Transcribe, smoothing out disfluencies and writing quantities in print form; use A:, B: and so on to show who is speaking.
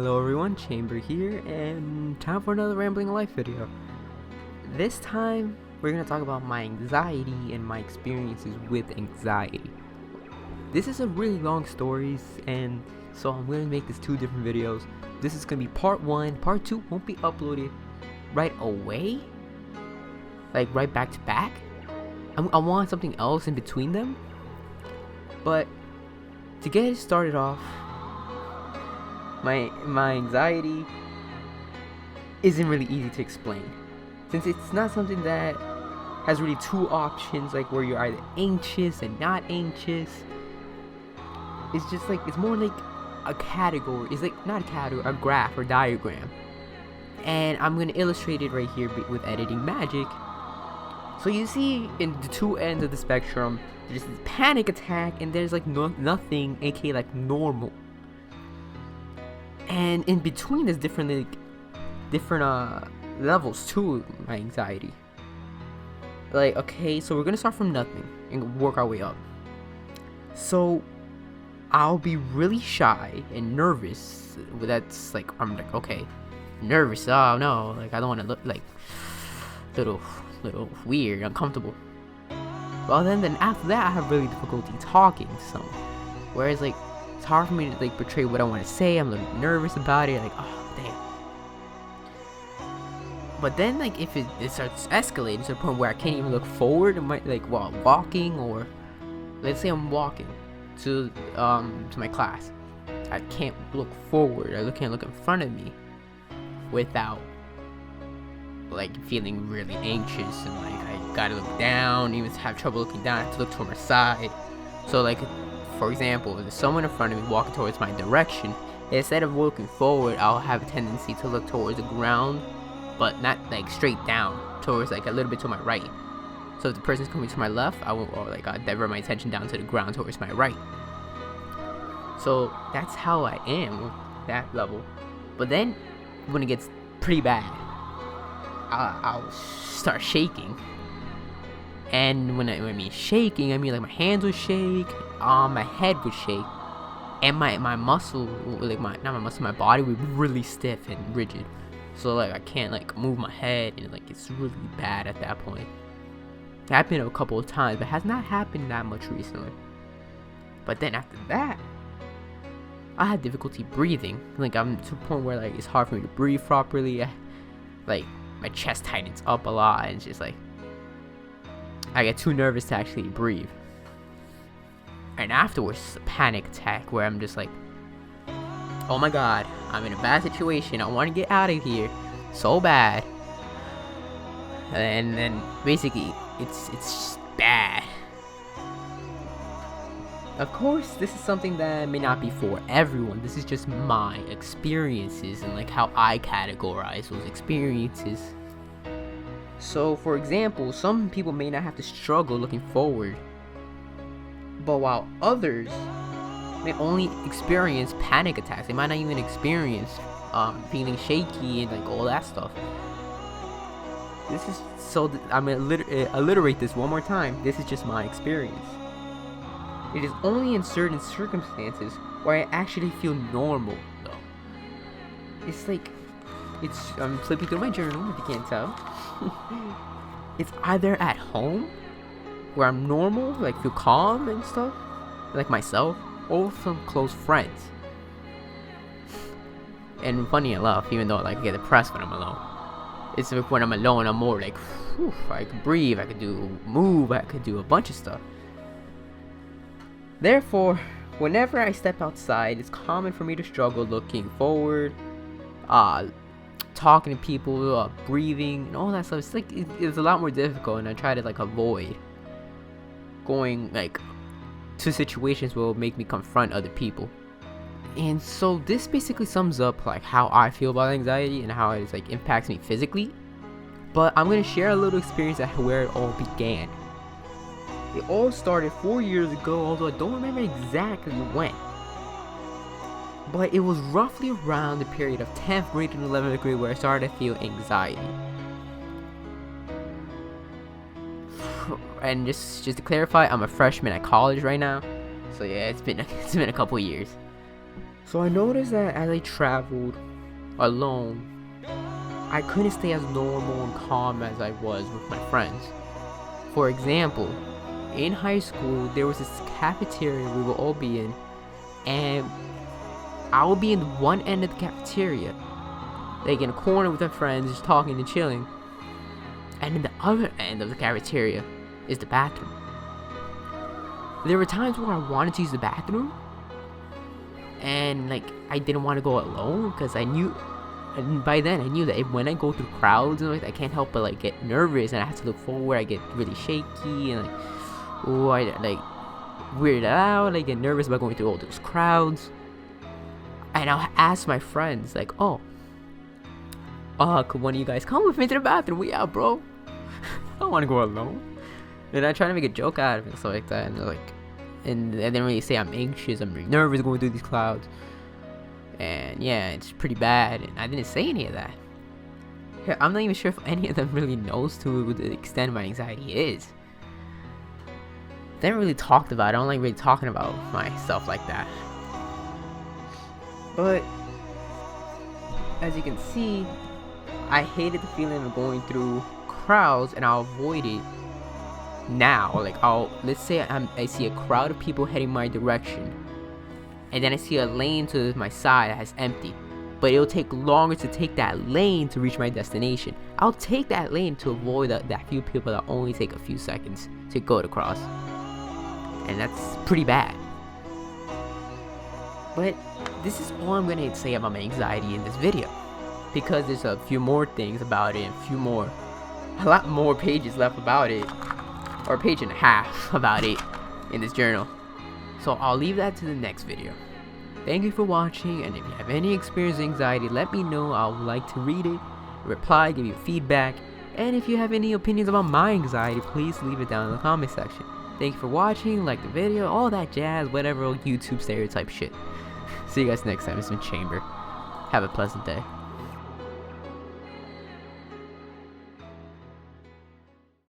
A: Hello everyone, Chamber here, and time for another Rambling Life video. This time, we're going to talk about my anxiety and my experiences with anxiety. This is a really long story, and so I'm going to make this two different videos. This is going to be part 1, part 2 won't be uploaded right away, like right back to back. I want something else in between them, but to get it started off, my anxiety isn't really easy to explain, since it's not something that has really two options, like where you're either anxious and not anxious. It's just like, it's more like a category. It's like not a category, a graph or diagram, and I'm gonna illustrate it right here with editing magic. So you see, in the two ends of the spectrum, there's this panic attack, and there's like nothing, aka like normal. And in between, there's different levels to my anxiety. Like, okay, so we're gonna start from nothing and work our way up. So I'll be really shy and nervous. That's like, I'm like, okay, nervous. Oh no, like I don't want to look like little weird, uncomfortable. Well, then after that, I have really difficulty talking. Whereas like, it's hard for me to like portray what I want to say. I'm a little nervous about it, like, oh damn. But then like, if it starts escalating to the point where I can't even look forward, like while walking, or let's say I'm walking to my class, I can't look forward. I can't look in front of me without like feeling really anxious, and like I gotta look down. Even have trouble looking down, I have to look toward my side. So like, for example, if there's someone in front of me walking towards my direction, instead of looking forward, I'll have a tendency to look towards the ground, but not like straight down, towards like a little bit to my right. So if the person's coming to my left, I'll divert my attention down to the ground towards my right. So that's how I am with that level. But then when it gets pretty bad, I'll start shaking. And when I mean shaking, I mean like my hands would shake, my head would shake, and my muscle, like my body would be really stiff and rigid. So like I can't like move my head, and like it's really bad at that point. It happened a couple of times, but has not happened that much recently. But then after that, I had difficulty breathing. Like I'm to a point where like it's hard for me to breathe properly. Like my chest tightens up a lot, and it's just like I get too nervous to actually breathe. And afterwards, a panic attack where I'm just like, oh my god, I'm in a bad situation. I want to get out of here so bad. And then basically, it's just bad. Of course, this is something that may not be for everyone. This is just my experiences and like how I categorize those experiences. So, for example, some people may not have to struggle looking forward, but while others may only experience panic attacks. They might not even experience feeling shaky and like all that stuff. This is I'm gonna alliterate this one more time. This is just my experience. It is only in certain circumstances where I actually feel normal, though. It's like, I'm flipping through my journal, if you can't tell. It's either at home, where I'm normal, like feel calm and stuff, like myself, or from close friends. And funny enough, even though like I get depressed when I'm alone, it's like when I'm alone, I'm more like, whew, I could breathe, I could move, I could do a bunch of stuff. Therefore, whenever I step outside, it's common for me to struggle looking forward, talking to people, breathing, and all that stuff. It's like it's a lot more difficult, and I try to like avoid going like to situations where it will make me confront other people. And so this basically sums up like how I feel about anxiety and how it like impacts me physically. But I'm gonna share a little experience at where it all began. It all started 4 years ago, although I don't remember exactly when. But it was roughly around the period of 10th grade and 11th grade where I started to feel anxiety. And just to clarify, I'm a freshman at college right now. So yeah, it's been a couple years. So I noticed that as I traveled alone, I couldn't stay as normal and calm as I was with my friends. For example, in high school, there was this cafeteria we would all be in, and I would be in one end of the cafeteria, like in a corner with my friends, just talking and chilling. And in the other end of the cafeteria is the bathroom. There were times where I wanted to use the bathroom, and like I didn't want to go alone because I knew, and by then I knew that when I go through crowds and like I can't help but like get nervous, and I have to look forward. I get really shaky and like, oh, I like weirded out. I get nervous about going through all those crowds. And I'll ask my friends like, oh, could one of you guys come with me to the bathroom? We out, bro. I don't want to go alone. And I try to make a joke out of it, stuff like that. And they're like, and I didn't really say I'm anxious, I'm really nervous going through these clouds. And yeah, it's pretty bad. And I didn't say any of that. Yeah, I'm not even sure if any of them really knows to the extent my anxiety is. They haven't really talked about it. I don't like really talking about myself like that. But as you can see, I hated the feeling of going through crowds, and I'll avoid it now. Like let's say I see a crowd of people heading my direction, and then I see a lane to my side that has empty, but it'll take longer to take that lane to reach my destination. I'll take that lane to avoid that few people that only take a few seconds to go to cross, and that's pretty bad. But this is all I'm gonna say about my anxiety in this video, because there's a few more things about it, a lot more pages left about it, or a page and a half about it in this journal. So I'll leave that to the next video. Thank you for watching, and if you have any experience with anxiety, let me know. I would like to read it, reply, give you feedback, and if you have any opinions about my anxiety, please leave it down in the comment section. Thank you for watching, like the video, all that jazz, whatever old YouTube stereotype shit. See you guys next time. It's been Chamber. Have a pleasant day.